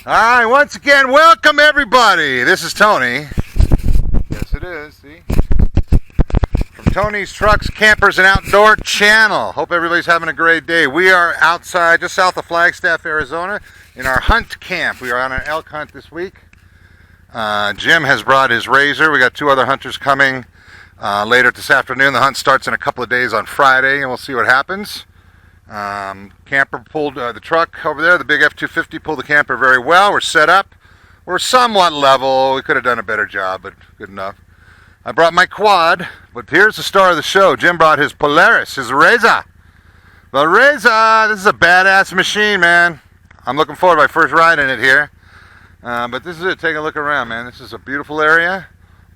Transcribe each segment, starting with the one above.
All right, once again, welcome everybody. This is Tony. Yes, it is. See? From Tony's Trucks, Campers, and Outdoor Channel. Hope everybody's having a great day. We are outside, just south of Flagstaff, Arizona, in our hunt camp. We are on an elk hunt this week. Jim has brought his Razor. We got two other hunters coming later this afternoon. The hunt starts in a couple of days on Friday, and we'll see what happens. Camper pulled the truck over there. The big F-250 pulled the camper very well. We're set up. We're somewhat level. We could have done a better job, but good enough. I brought my quad, but here's the star of the show. Jim brought his Polaris, his Razor. The Razor! This is a badass machine, man. I'm looking forward to my first ride in it here. But this is it. Take a look around, man. This is a beautiful area.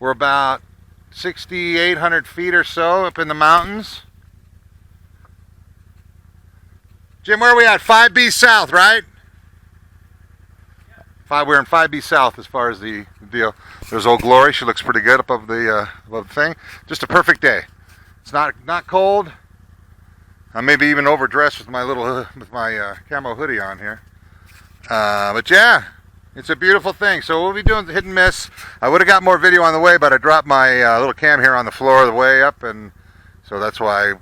We're about 6,800 feet or so up in the mountains. Jim, where are we at? 5B South, right? Yeah. We're in 5B South as far as the deal. There's Old Glory. She looks pretty good above the thing. Just a perfect day. It's not cold. I may be even overdressed with my camo hoodie on here. But yeah, it's a beautiful thing. So we'll be doing the hit and miss. I would have got more video on the way, but I dropped my little cam here on the floor the way up, and so that's why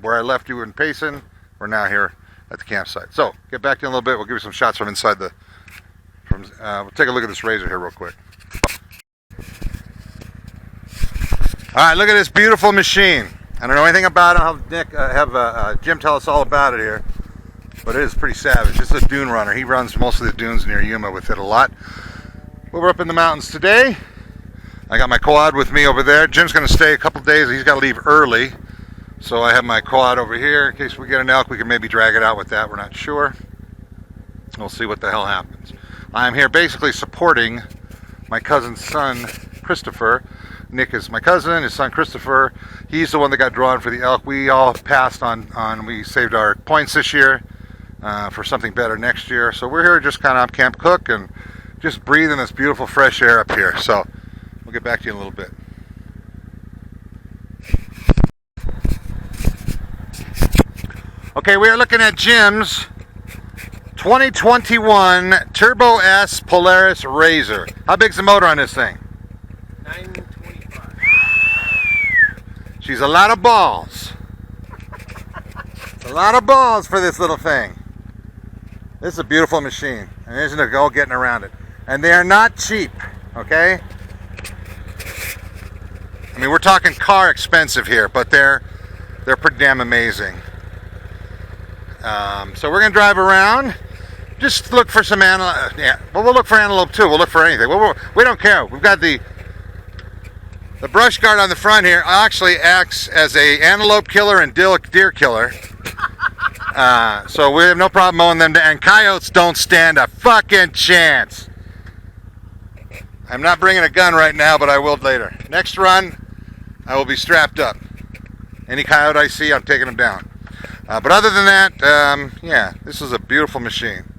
where I left you in Payson. We're now here at the campsite. So, get back to you in a little bit. We'll give you some shots from inside the... we'll take a look at this Razor here real quick. Alright, look at this beautiful machine. I don't know anything about it. I'll have Jim tell us all about it here. But it is pretty savage. It's a dune runner. He runs most of the dunes near Yuma with it a lot. We're up in the mountains today. I got my quad with me over there. Jim's going to stay a couple days. He's got to leave early. So I have my quad over here in case we get an elk. We can maybe drag it out with that. We're not sure. We'll see what the hell happens. I'm here basically supporting my cousin's son, Christopher. Nick is my cousin. His son, Christopher. He's the one that got drawn for the elk. We all passed on we saved our points this year for something better next year. So we're here just kind of Camp Cook and just breathing this beautiful fresh air up here. So we'll get back to you in a little bit. Okay, we are looking at Jim's 2021 Turbo S Polaris Razor. How big's the motor on this thing? 925. She's a lot of balls. A lot of balls for this little thing. This is a beautiful machine, and there's no go getting around it. And they are not cheap, okay? I mean, we're talking car expensive here, but they're pretty damn amazing. So we're gonna drive around, just look for some antelope. Yeah, well, we'll look for antelope too. We'll look for anything. We don't care. We've got the brush guard on the front here. Actually acts as a antelope killer and deer killer. So we have no problem mowing them down. And coyotes don't stand a fucking chance. I'm not bringing a gun right now, but I will later. Next run, I will be strapped up. Any coyote I see, I'm taking them down. But other than that, yeah, this is a beautiful machine.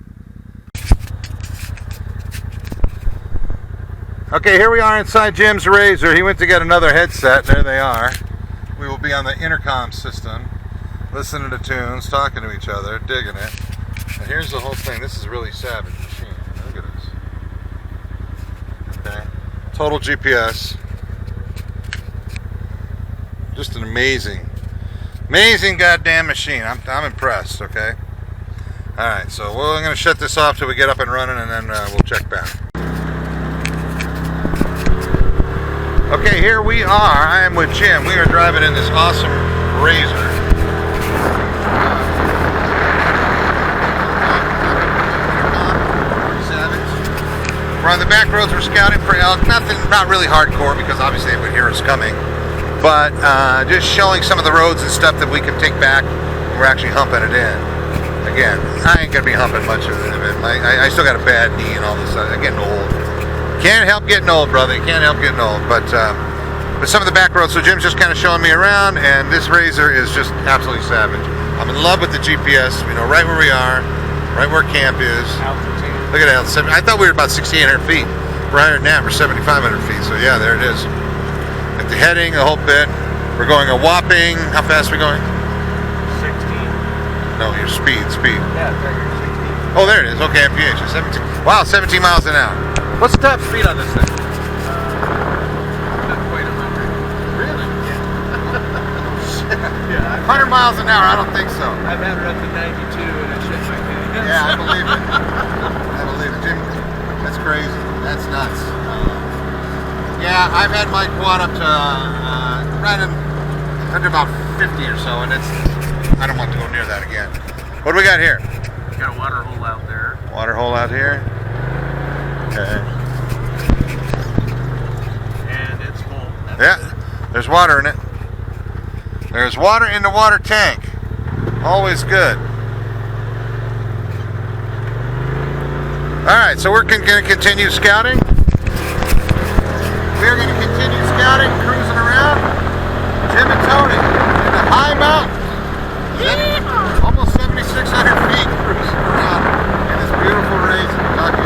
Okay, here we are inside Jim's Razor. He went to get another headset. There they are. We will be on the intercom system, listening to tunes, talking to each other, digging it. And here's the whole thing. This is a really savage machine. Look at this. Okay. Total GPS. Just an amazing goddamn machine. I'm impressed, okay? Alright, so we're going to shut this off till we get up and running, and then we'll check back. Okay, here we are. I am with Jim. We are driving in this awesome Razor. We're on the back roads. We're scouting for elk. Nothing, not really hardcore, because obviously they would hear us coming. But just showing some of the roads and stuff that we can take back. We're actually humping it in. Again, I ain't gonna be humping much of it. I still got a bad knee and all this stuff. I'm getting old. Can't help getting old, brother. You can't help getting old. But some of the back roads. So Jim's just kind of showing me around, and this Razor is just absolutely savage. I'm in love with the GPS. We know right where we are, right where camp is. Altitude. Look at that. I thought we were about 6,800 feet. We're higher than that. We're 7,500 feet. So yeah, there it is. At the heading, the whole bit. We're going a whopping, how fast are we going? 16. No, your speed. Yeah, 60. Oh, there it is. Okay, MPH. 17. Wow, 17 miles an hour. What's the top speed on this thing? Not quite 100. Really? Yeah. 100 miles an hour? I don't think so. I've had her up to 92 and it shit my pants. Yeah, I believe it. I believe it. Jim, that's crazy. That's nuts. Yeah, I've had my quad up to right under about 50 or so, and I don't want to go near that again. What do we got here? Got a water hole out there. Water hole out here. Okay. And it's full. That's Yeah, there's water in it. There's water in the water tank. Always good. Alright, so we're going to continue scouting. We're going to continue scouting, cruising around. Jim and Tony in the high mountains. Almost 7,600 feet cruising around in this beautiful Razor, Kentucky.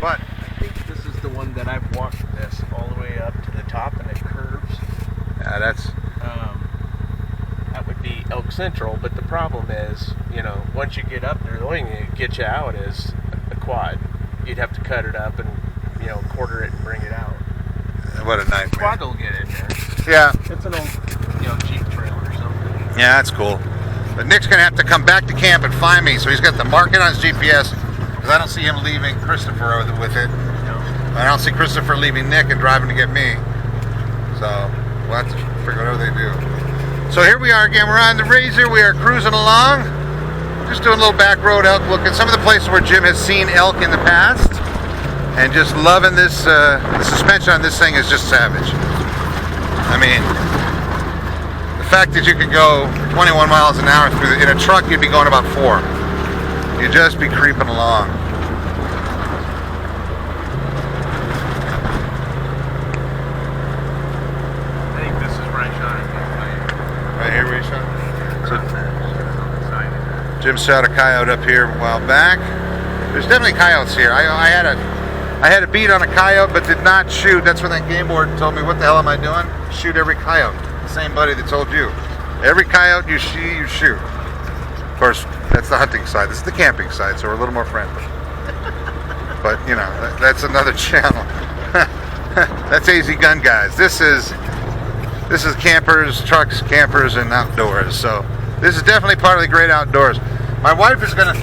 But I think this is the one that I've walked this all the way up to the top and it curves. yeah, that's That would be Elk Central, but the problem is, once you get up there, the only thing that gets you out is the quad. You'd have to cut it up and, quarter it and bring it out. what a nightmare. Quad will get in there. Yeah, It's an old, Jeep trailer or something. yeah, that's cool. But Nick's gonna have to come back to camp and find me, so he's got the market on his GPS because I don't see him leaving Christopher with it. I don't see Christopher leaving Nick and driving to get me. So we'll have to figure out what they do. So here we are again. We're on the Razor. We are cruising along. Just doing a little back road elk look at some of the places where Jim has seen elk in the past. And just loving this, the suspension on this thing is just savage. I mean, the fact that you could go 21 miles an hour through in a truck, you'd be going about 4. You'd just be creeping along. I think this is where I shot it. Right here where you shot? So Jim shot a coyote up here a while back. There's definitely coyotes here. I had a bead on a coyote but did not shoot. That's when that game board told me, what the hell am I doing? Shoot every coyote. The same buddy that told you. Every coyote you see, you shoot. Of course, that's the hunting side. This is the camping side, so we're a little more friendly. But, that's another channel. That's AZ Gun Guys. This is campers, trucks, campers, and outdoors. So this is definitely part of the great outdoors. My wife is going to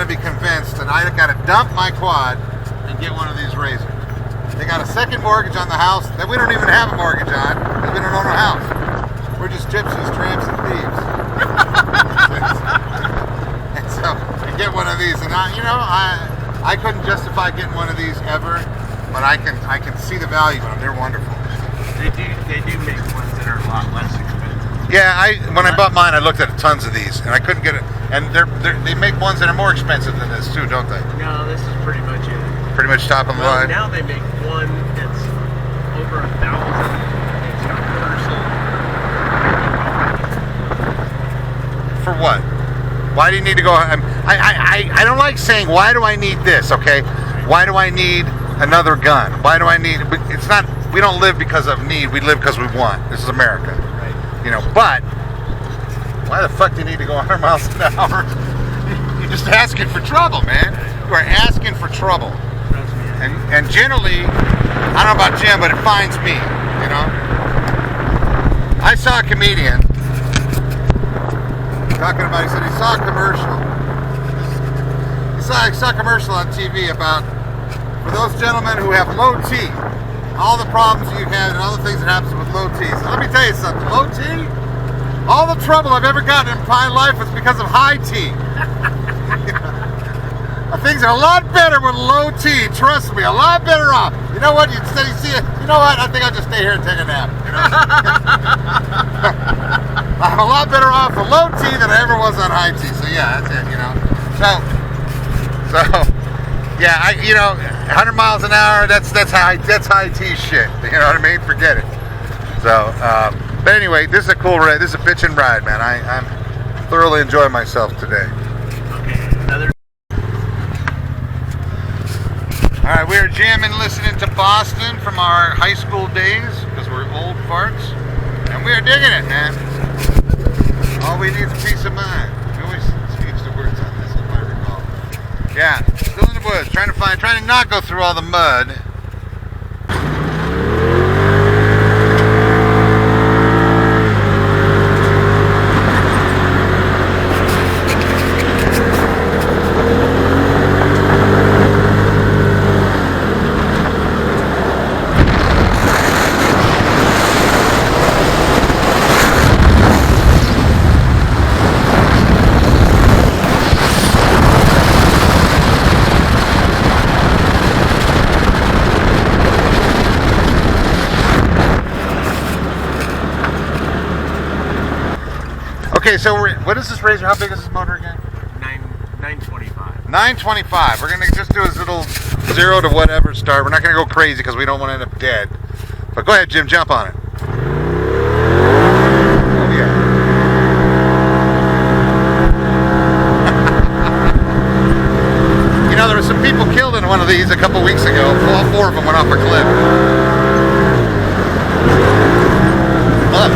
be convinced that I got to dump my quad and get one of these Razors. They got a second mortgage on the house that we don't even have a mortgage on because we don't own a house. We're just gypsies, tramps, and thieves. And so to get one of these, and I couldn't justify getting one of these ever, but I can see the value in them. They're wonderful. They do make ones that are a lot less expensive. Yeah, when I bought mine, I looked at tons of these, and I couldn't get it. And they make ones that are more expensive than this too, don't they? No, this is pretty much it. Pretty much top of the Well, line. now they make one that's over 1,000. It's got reversal. For what? Why do you need to go? I don't like saying, why do I need this, okay? Why do I need another gun? Why do I need, it's not, we don't live because of need, we live because we want. This is America. Right. But, why the fuck do you need to go 100 miles an hour? You're just asking for trouble, man. You are asking for trouble. Trust me. And generally, I don't know about Jim, but it finds me, I saw a comedian talking about, he said he saw a commercial. He saw a commercial on TV about, for those gentlemen who have low T, all the problems you have and all the things that happen with low T. So let me tell you something, low T, all the trouble I've ever gotten in my life was because of high T. Things are a lot better with low T, trust me, a lot better off. You know what, instead you see it, you know what, I think I'll just stay here and take a nap. I'm a lot better off with low T than I ever was on high T, so yeah, that's it, So, yeah, 100 miles an hour, that's high T shit, you know what I mean, forget it. So, but anyway, this is a cool ride, this is a bitchin' ride, man. I'm thoroughly enjoying myself today. Okay, another. All right, we are jamming, listening to Boston from our high school days because we're old farts, and we are digging it, man. All we need is peace of mind. We always use the words on this. Yeah, still in the woods, trying to not go through all the mud. Okay, so what is this Razor? How big is this motor again? 925. 925. We're going to just do his little 0 to whatever start. We're not going to go crazy because we don't want to end up dead. But go ahead, Jim, jump on it. Oh, yeah. You know, there were some people killed in one of these a couple weeks ago. All 4 of them went off a cliff. Look.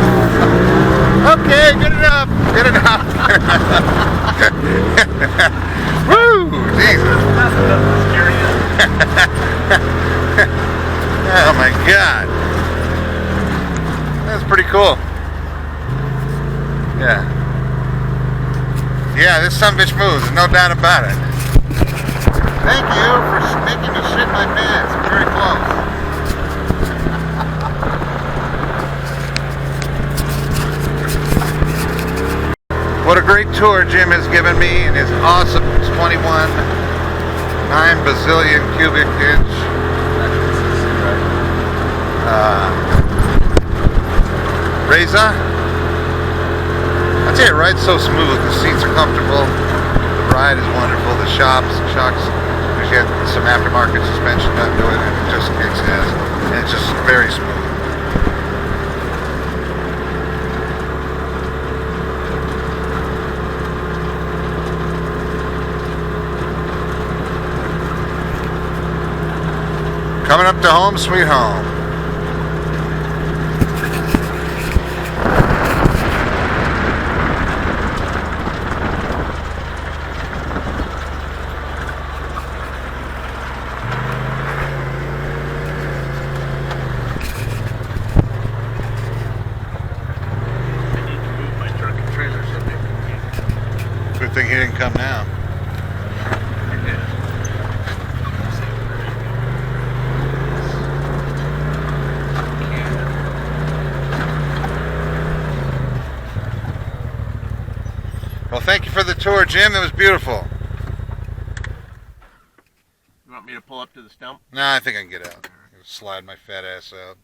Okay, good enough. Good enough. Woo! Jesus. Oh my God. That's pretty cool. Yeah. Yeah, this sumbitch moves, no doubt about it. Thank you for making me shit my pants. I'm very close. What a great tour Jim has given me in his awesome 21 9 bazillion cubic inch Razor. I tell you, it rides so smooth. The seats are comfortable. The ride is wonderful. The shocks, you get some aftermarket suspension done to it, and it just kicks ass. And it's just very smooth. Coming up to home, sweet home. I need to move my truck and trailer so they can get. Good thing he didn't come now. Well, thank you for the tour, Jim. It was beautiful. You want me to pull up to the stump? Nah, I think I can get out. Slide my fat ass out.